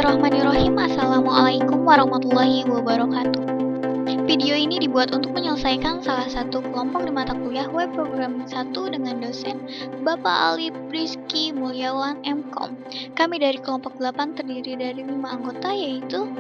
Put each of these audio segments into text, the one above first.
Bismillahirrahmanirrahim. Assalamualaikum warahmatullahi wabarakatuh. Video ini dibuat untuk menyelesaikan salah satu kelompok di mata kuliah Web Programming 1 dengan dosen Bapak Ali Rizky Mulyawan MKom. Kami dari kelompok 8 terdiri dari 5 anggota, yaitu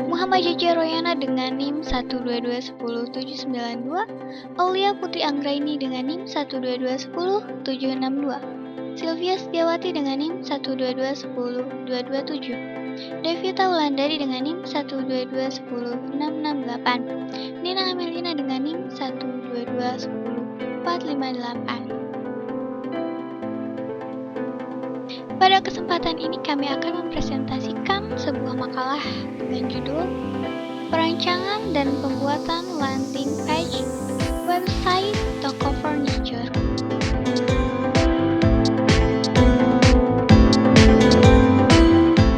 Muhammad JJ Royana dengan NIM 122100792, Aulia Putri Anggraini dengan NIM 122100762, Sylvia Setiawati dengan NIM 122102227, Devita Wulandari dengan NIM 122106668, Nina Amelina dengan NIM 122100458. Pada kesempatan ini kami akan mempresentasikan sebuah makalah dengan judul Perancangan dan Pembuatan Landing Page Website Toko Furniture.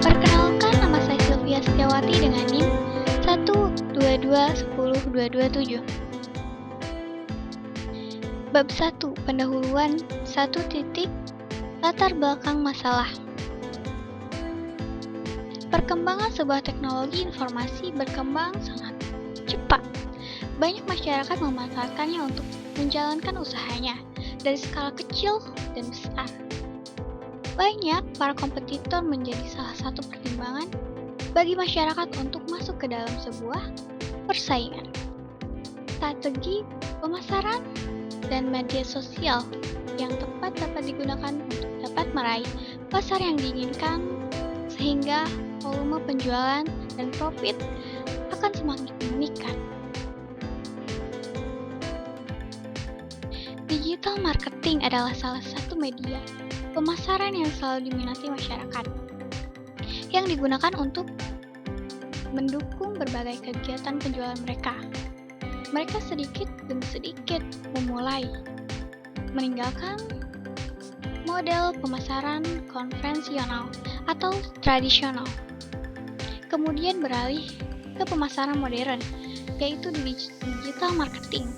Perkenalkan, nama saya Sylvia Setiawati dengan NIM 122102227. Bab 1. Pendahuluan 1. Latar belakang masalah. Perkembangan sebuah teknologi informasi berkembang sangat cepat. Banyak masyarakat memanfaatkannya untuk menjalankan usahanya dari skala kecil dan besar. Banyak para kompetitor menjadi salah satu pertimbangan bagi masyarakat untuk masuk ke dalam sebuah persaingan. Strategi pemasaran dan media sosial yang tepat dapat digunakan untuk dapat meraih pasar yang diinginkan, sehingga volume penjualan dan profit akan semakin meningkat. Digital marketing adalah salah satu media pemasaran yang selalu diminati masyarakat, yang digunakan untuk mendukung berbagai kegiatan penjualan mereka. Mereka sedikit demi sedikit memulai meninggalkan model pemasaran konvensional atau tradisional, kemudian beralih ke pemasaran modern, yaitu digital marketing.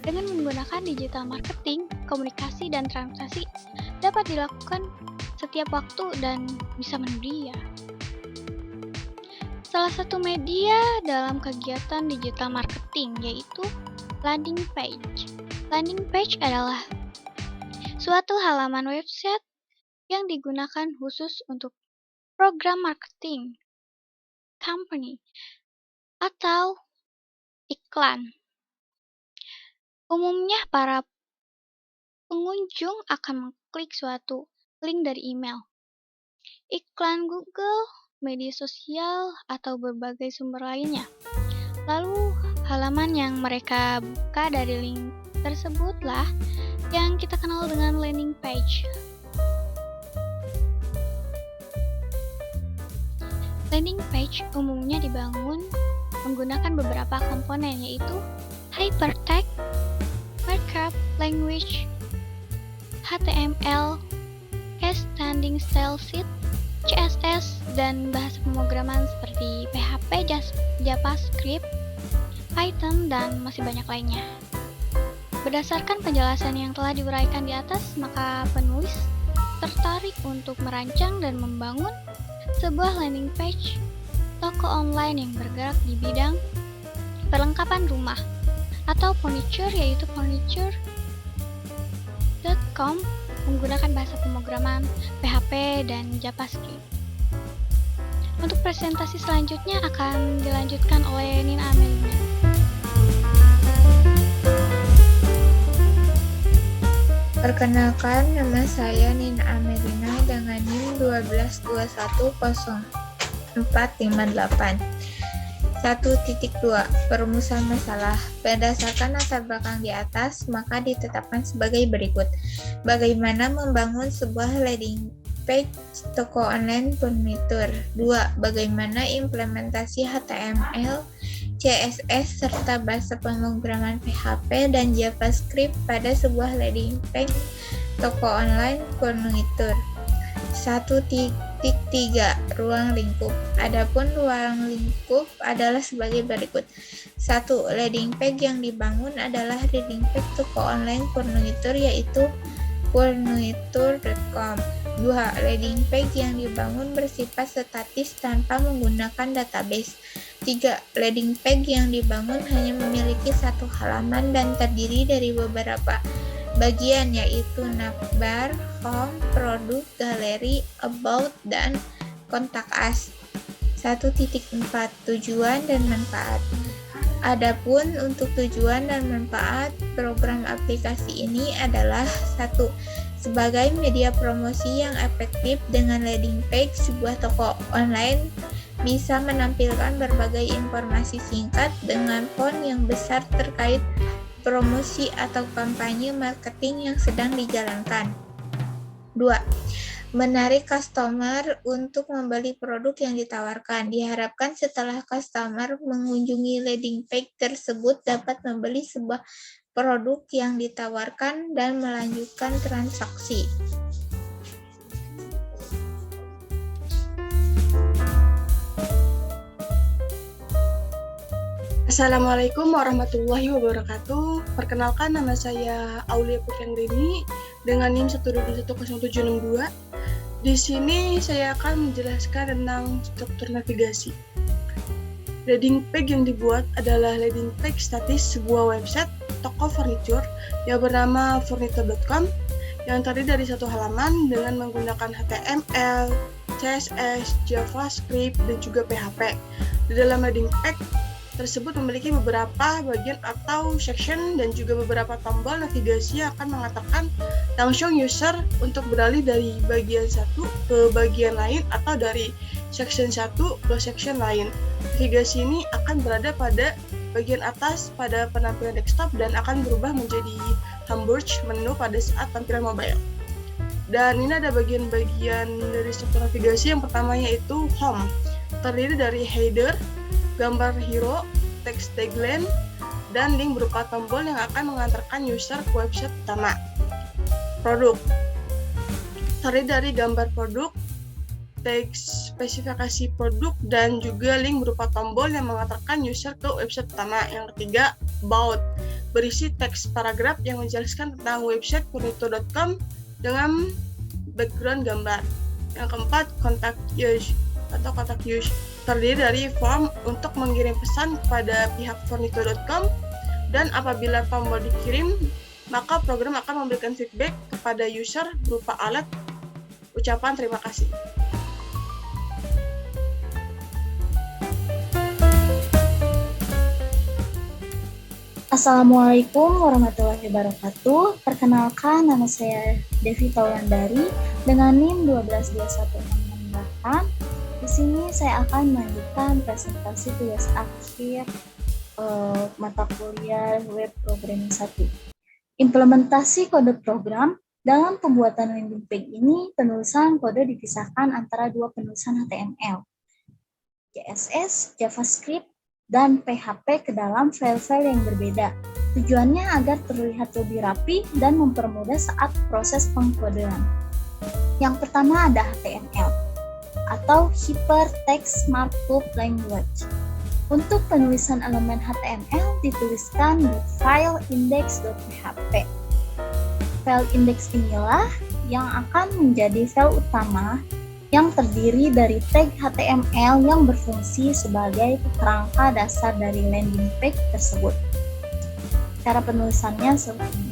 Dengan menggunakan digital marketing, komunikasi dan transaksi dapat dilakukan setiap waktu dan bisa mendunia. Salah satu media dalam kegiatan digital marketing yaitu landing page. Landing page adalah suatu halaman website yang digunakan khusus untuk program marketing, company, atau iklan. Umumnya para pengunjung akan mengklik suatu link dari email, iklan Google, media sosial, atau berbagai sumber lainnya. Lalu halaman yang mereka buka dari link tersebutlah yang kita kenal dengan landing page. Landing page umumnya dibangun menggunakan beberapa komponen, yaitu hypertext, markup language, HTML, case standing style sheet, CSS, dan bahasa pemrograman seperti PHP, JavaScript, Python, dan masih banyak lainnya. Berdasarkan penjelasan yang telah diuraikan di atas, maka penulis tertarik untuk merancang dan membangun sebuah landing page toko online yang bergerak di bidang perlengkapan rumah atau furniture, yaitu furniture.com menggunakan bahasa pemrograman PHP dan JavaScript. Untuk presentasi selanjutnya akan dilanjutkan oleh Nina Amelina. Perkenalkan, nama saya Nina Amelina dengan NIM 122100458. 1.2. Perumusan masalah. Berdasarkan latar belakang di atas, maka ditetapkan sebagai berikut. Bagaimana membangun sebuah landing page toko online furniture. 2. Bagaimana implementasi HTML, CSS, serta bahasa pemrograman PHP dan JavaScript pada sebuah landing page toko online furniture. 1.3. Ruang lingkup. Adapun ruang lingkup adalah sebagai berikut. 1. Landing page yang dibangun adalah landing page toko online furniture, yaitu furniture.com. 2. Landing page yang dibangun bersifat statis tanpa menggunakan database. 3. Landing page yang dibangun hanya memiliki satu halaman dan terdiri dari beberapa bagian, yaitu navbar, home, produk, galeri, about, dan kontak us. 1.4 Tujuan dan manfaat. Adapun untuk tujuan dan manfaat program aplikasi ini adalah 1. Sebagai media promosi yang efektif. Dengan landing page, sebuah toko online bisa menampilkan berbagai informasi singkat dengan font yang besar terkait promosi atau kampanye marketing yang sedang dijalankan. 2. Menarik customer untuk membeli produk yang ditawarkan. Diharapkan setelah customer mengunjungi landing page tersebut dapat membeli sebuah produk yang ditawarkan dan melanjutkan transaksi. Assalamualaikum warahmatullahi wabarakatuh. Perkenalkan, nama saya Aulia Putranggrini dengan NIM 1210762. Di sini saya akan menjelaskan tentang struktur navigasi. Landing page yang dibuat adalah landing page statis sebuah website toko furniture yang bernama furniture.com yang terdiri dari satu halaman dengan menggunakan HTML, CSS, JavaScript, dan juga PHP. Di dalam landing page tersebut memiliki beberapa bagian atau section dan juga beberapa tombol navigasi yang akan mengantarkan langsung user untuk beralih dari bagian satu ke bagian lain atau dari section satu ke section lain. Navigasi ini akan berada pada bagian atas pada penampilan desktop dan akan berubah menjadi hamburg menu pada saat tampilan mobile. Dan ini ada bagian-bagian dari struktur navigasi. Yang pertamanya itu home, terdiri dari header, gambar hero, teks tagline, dan link berupa tombol yang akan mengantarkan user ke website utama. Produk, terdiri dari gambar produk, teks spesifikasi produk, dan juga link berupa tombol yang mengantarkan user ke website utama. Yang ketiga, about, berisi teks paragraf yang menjelaskan tentang website furniture.com dengan background gambar. Yang keempat, contact us atau contact us, terdiri dari form untuk mengirim pesan kepada pihak furniture.com, dan apabila tombol dikirim, maka program akan memberikan feedback kepada user berupa alat ucapan terima kasih. Assalamualaikum warahmatullahi wabarakatuh. Perkenalkan, nama saya Devi Taulandari dengan NIM 1221668. Di sini saya akan melanjutkan presentasi tugas akhir mata kuliah Web Programming 1. Implementasi kode program. Dalam pembuatan landing page ini, penulisan kode dipisahkan antara dua penulisan HTML, CSS, JavaScript, dan PHP ke dalam file-file yang berbeda. Tujuannya agar terlihat lebih rapi dan mempermudah saat proses pengkodean. Yang pertama ada HTML atau Hypertext Markup Language. Untuk penulisan elemen HTML dituliskan di file index.php. File index inilah yang akan menjadi file utama yang terdiri dari tag HTML yang berfungsi sebagai kerangka dasar dari landing page tersebut. Cara penulisannya seperti ini.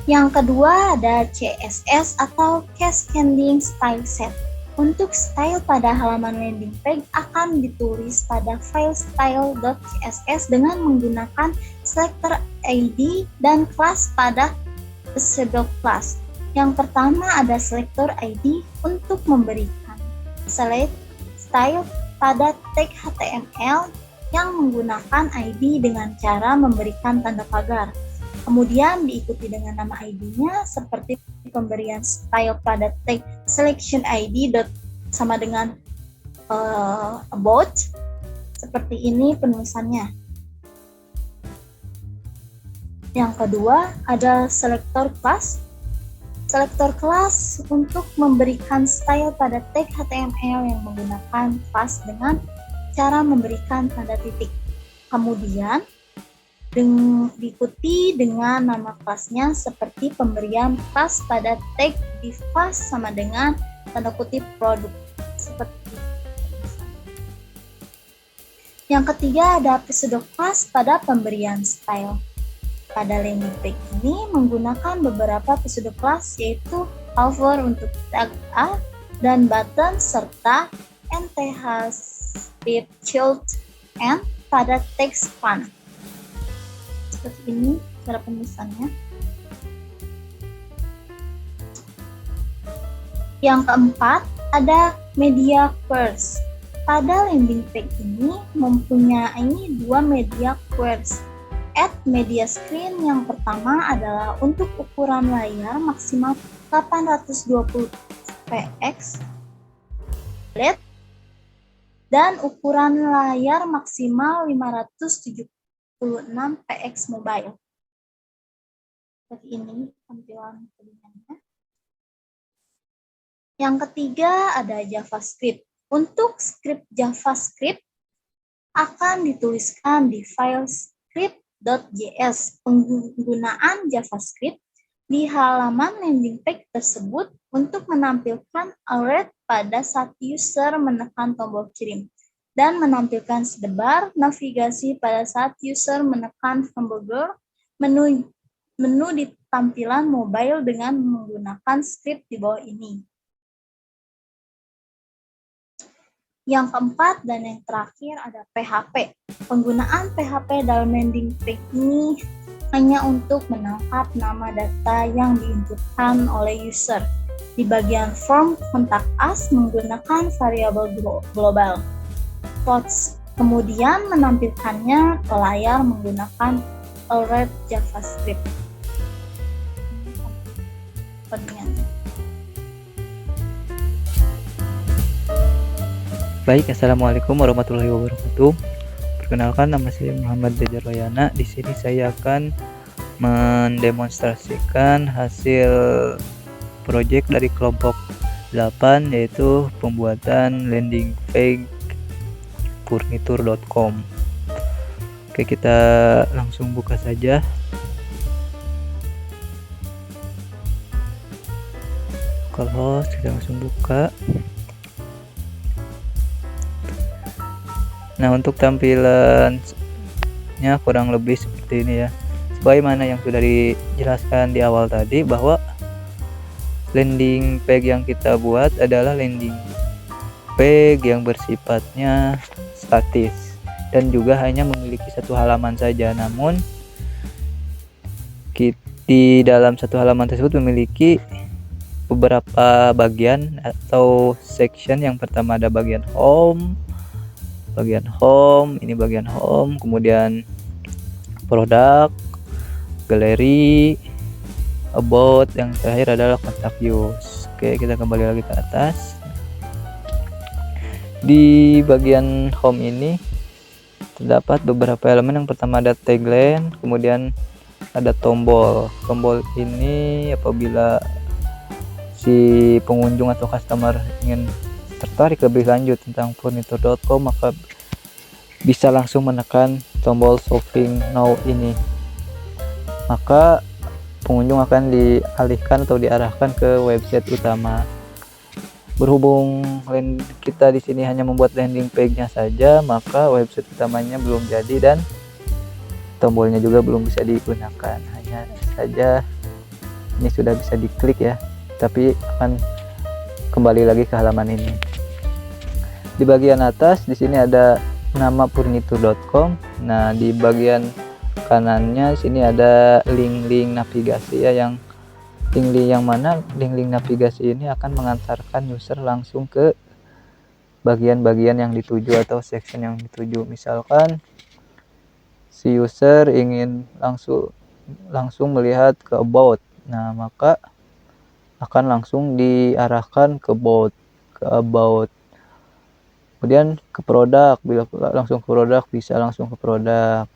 Yang kedua ada CSS atau Cascading Style Set. Untuk style pada halaman landing page akan ditulis pada file style.css dengan menggunakan selector ID dan class pada pseudo class. Yang pertama ada selector ID untuk memberikan select style pada tag HTML yang menggunakan ID dengan cara memberikan tanda pagar. Kemudian diikuti dengan nama ID-nya seperti pemberian style pada tag selection ID sama dengan about. Seperti ini penulisannya. Yang kedua ada selector class. Selektor kelas untuk memberikan style pada tag HTML yang menggunakan class dengan cara memberikan tanda titik. Kemudian diikuti dengan nama kelasnya seperti pemberian kelas pada tag div class sama dengan tanda kutip produk. Seperti itu. Yang ketiga ada pseudo class pada pemberian style. Pada landing page ini menggunakan beberapa pseudo class yaitu hover untuk tag A dan button serta nth script child and pada text font. Seperti ini cara penulisannya. Yang keempat ada media queries. Pada landing page ini mempunyai dua media queries. Add media screen yang pertama adalah untuk ukuran layar maksimal 820 px LED dan ukuran layar maksimal 576 px mobile. Seperti ini tampilan pilihannya. Yang ketiga ada JavaScript. Untuk script JavaScript akan dituliskan di file script.js. Penggunaan JavaScript di halaman landing page tersebut untuk menampilkan alert pada saat user menekan tombol kirim dan menampilkan sedebar navigasi pada saat user menekan hamburger menu di tampilan mobile dengan menggunakan script di bawah ini. Yang keempat dan yang terakhir ada PHP. Penggunaan PHP dalam landing page ini hanya untuk menangkap nama data yang diinputkan oleh user. Di bagian form kontak us menggunakan variabel global quotes, kemudian menampilkannya ke layar menggunakan alert JavaScript. Baik, assalamualaikum warahmatullahi wabarakatuh. Perkenalkan, nama saya Muhammad Bejar Loyana. Di sini saya akan mendemonstrasikan hasil proyek dari kelompok 8, yaitu pembuatan landing page furnitur.com. Oke, kita langsung buka saja. Kalau kita langsung buka. Nah, untuk tampilannya kurang lebih seperti ini ya. Sebagaimana yang sudah dijelaskan di awal tadi, bahwa landing page yang kita buat adalah landing page yang bersifatnya statis dan juga hanya memiliki satu halaman saja. Namun di dalam satu halaman tersebut memiliki beberapa bagian atau section. Yang pertama ada bagian home, ini bagian home, kemudian produk, galeri, about, yang terakhir adalah contact use. Oke, kita kembali lagi ke atas. Di bagian home ini terdapat beberapa elemen. Yang pertama ada tagline, kemudian ada tombol. Tombol ini apabila si pengunjung atau customer ingin tertarik lebih lanjut tentang furnitur.com, maka bisa langsung menekan tombol shopping now ini. Maka pengunjung akan dialihkan atau diarahkan ke website utama. Berhubung kita di sini hanya membuat landing page-nya saja, maka website utamanya belum jadi dan tombolnya juga belum bisa digunakan. Hanya saja ini sudah bisa diklik ya, tapi akan kembali lagi ke halaman ini. Di bagian atas di sini ada nama furnitur.com. Nah, di bagian kanannya sini ada link-link navigasi ya, yang link-link yang mana link-link navigasi ini akan mengantarkan user langsung ke bagian-bagian yang dituju atau section yang dituju. Misalkan si user ingin langsung melihat ke about, nah maka akan langsung diarahkan ke about. Kemudian ke produk, bila langsung ke produk bisa langsung ke produk.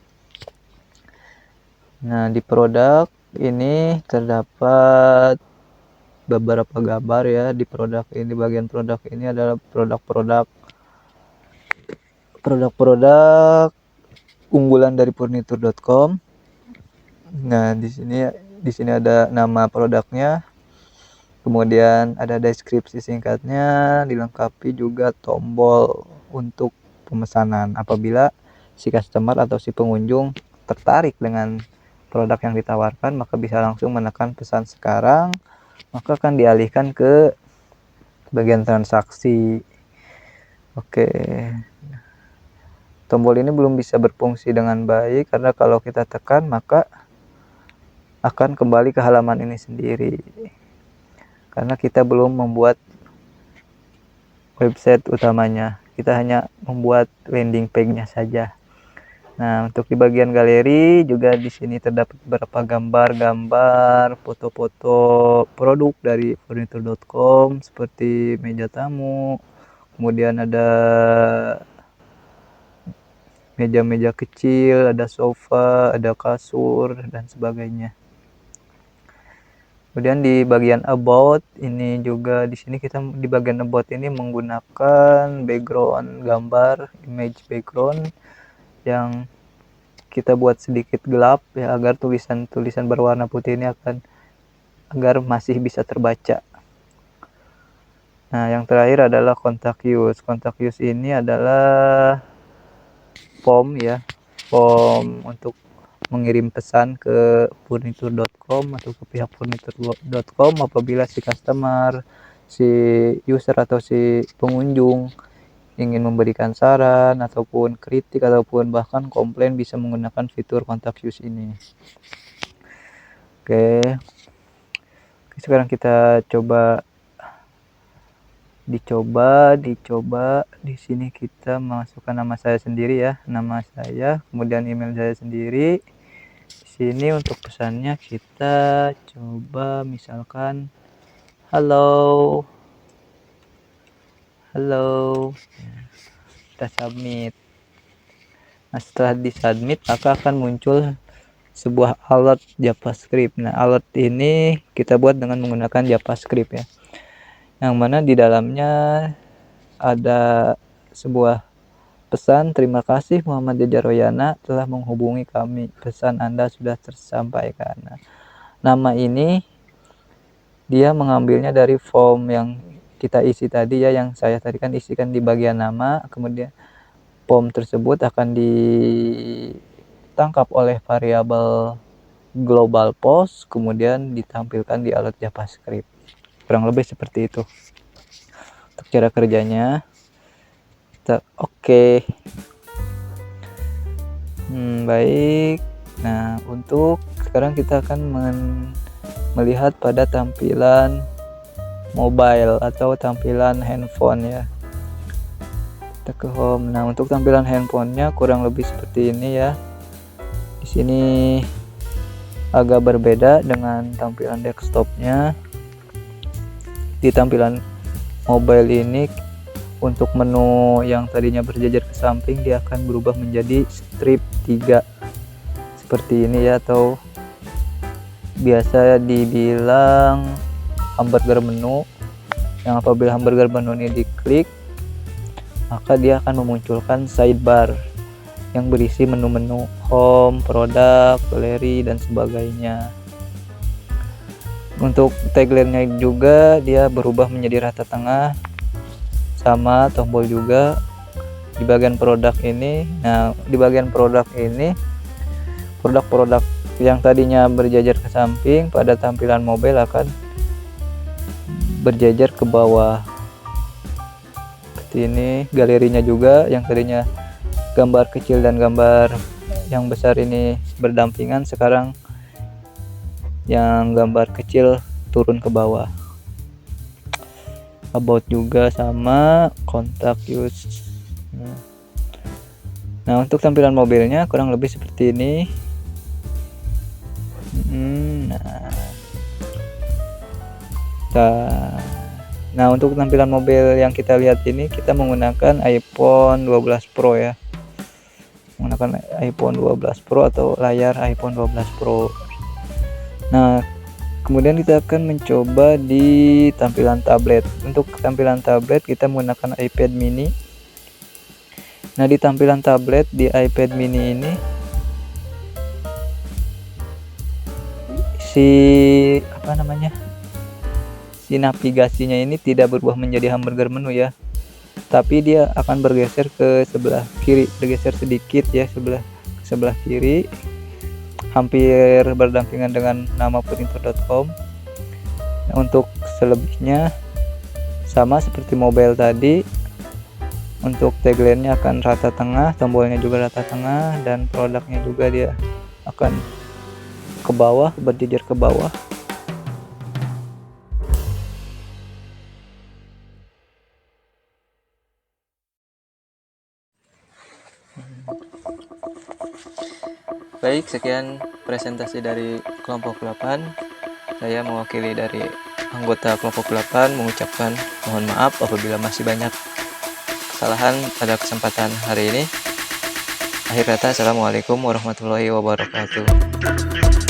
Nah, di produk ini terdapat beberapa gambar ya di produk ini. Bagian produk ini adalah produk-produk unggulan dari furnitur.com. Nah, di sini ada nama produknya. Kemudian ada deskripsi singkatnya, dilengkapi juga tombol untuk pemesanan. Apabila si customer atau si pengunjung tertarik dengan produk yang ditawarkan, maka bisa langsung menekan pesan sekarang, maka akan dialihkan ke bagian transaksi. Oke. Tombol ini belum bisa berfungsi dengan baik karena kalau kita tekan maka akan kembali ke halaman ini sendiri. Karena kita belum membuat website utamanya, kita hanya membuat landing page-nya saja. Nah, untuk di bagian galeri juga di sini terdapat beberapa gambar-gambar, foto-foto produk dari furnitur.com seperti meja tamu, kemudian ada meja-meja kecil, ada sofa, ada kasur dan sebagainya. Kemudian di bagian about ini juga di sini kita di bagian about ini menggunakan background gambar, image background yang kita buat sedikit gelap ya agar tulisan-tulisan berwarna putih ini agar masih bisa terbaca. Nah, yang terakhir adalah contact use. Contact use ini adalah form ya, form untuk mengirim pesan ke furnitur.com atau ke pihak furnitur.com apabila si customer, si user atau si pengunjung ingin memberikan saran ataupun kritik ataupun bahkan komplain, bisa menggunakan fitur contact use ini. Oke. Sekarang kita dicoba di sini kita masukkan nama saya sendiri ya, nama saya, kemudian email saya sendiri. Di sini untuk pesannya kita coba misalkan halo, kita submit. Nah, setelah disubmit maka akan muncul sebuah alert JavaScript. Nah, alert ini kita buat dengan menggunakan JavaScript ya, yang mana di dalamnya ada sebuah pesan, terima kasih Muhammad Jaroyana telah menghubungi kami, pesan Anda sudah tersampaikan. Nah, nama ini dia mengambilnya dari form yang kita isi tadi ya, yang saya tadi kan isikan di bagian nama, kemudian form tersebut akan ditangkap oleh variabel global post, kemudian ditampilkan di alert JavaScript. Kurang lebih seperti itu untuk cara kerjanya. Oke. Baik. Nah, untuk sekarang kita akan melihat pada tampilan mobile atau tampilan handphone ya. Kita ke home. Nah, untuk tampilan handphonenya kurang lebih seperti ini ya. Di sini agak berbeda dengan tampilan desktopnya. Di tampilan mobile ini untuk menu yang tadinya berjajar ke samping dia akan berubah menjadi strip 3 seperti ini ya, atau biasa dibilang hamburger menu, yang apabila hamburger menu ini diklik maka dia akan memunculkan sidebar yang berisi menu-menu home, produk, galeri dan sebagainya. Untuk tagline-nya juga dia berubah menjadi rata tengah, sama tombol juga di bagian produk ini. Nah, di bagian produk ini produk-produk yang tadinya berjajar ke samping pada tampilan mobile akan berjajar ke bawah seperti ini. Galerinya juga yang tadinya gambar kecil dan gambar yang besar ini berdampingan, sekarang yang gambar kecil turun ke bawah. About juga sama, contact use. Nah, untuk tampilan mobilnya kurang lebih seperti ini. Nah, untuk tampilan mobil yang kita lihat ini kita menggunakan iPhone 12 Pro ya. Menggunakan iPhone 12 Pro atau layar iPhone 12 Pro. Nah, Kemudian kita akan mencoba di tampilan tablet. Untuk tampilan tablet kita menggunakan iPad mini. Nah, di tampilan tablet di iPad mini ini si navigasinya ini tidak berubah menjadi hamburger menu ya. Tapi dia akan bergeser ke sebelah kiri, bergeser sedikit ya sebelah kiri. Hampir berdampingan dengan nama printer.com. Nah, untuk selebihnya sama seperti mobile tadi. Untuk tagline-nya akan rata tengah, tombolnya juga rata tengah, dan produknya juga dia akan ke bawah, berjejer ke bawah. Baik, sekian presentasi dari kelompok 8. Saya mewakili dari anggota kelompok 8 mengucapkan mohon maaf apabila masih banyak kesalahan pada kesempatan hari ini. Akhir kata, assalamualaikum warahmatullahi wabarakatuh.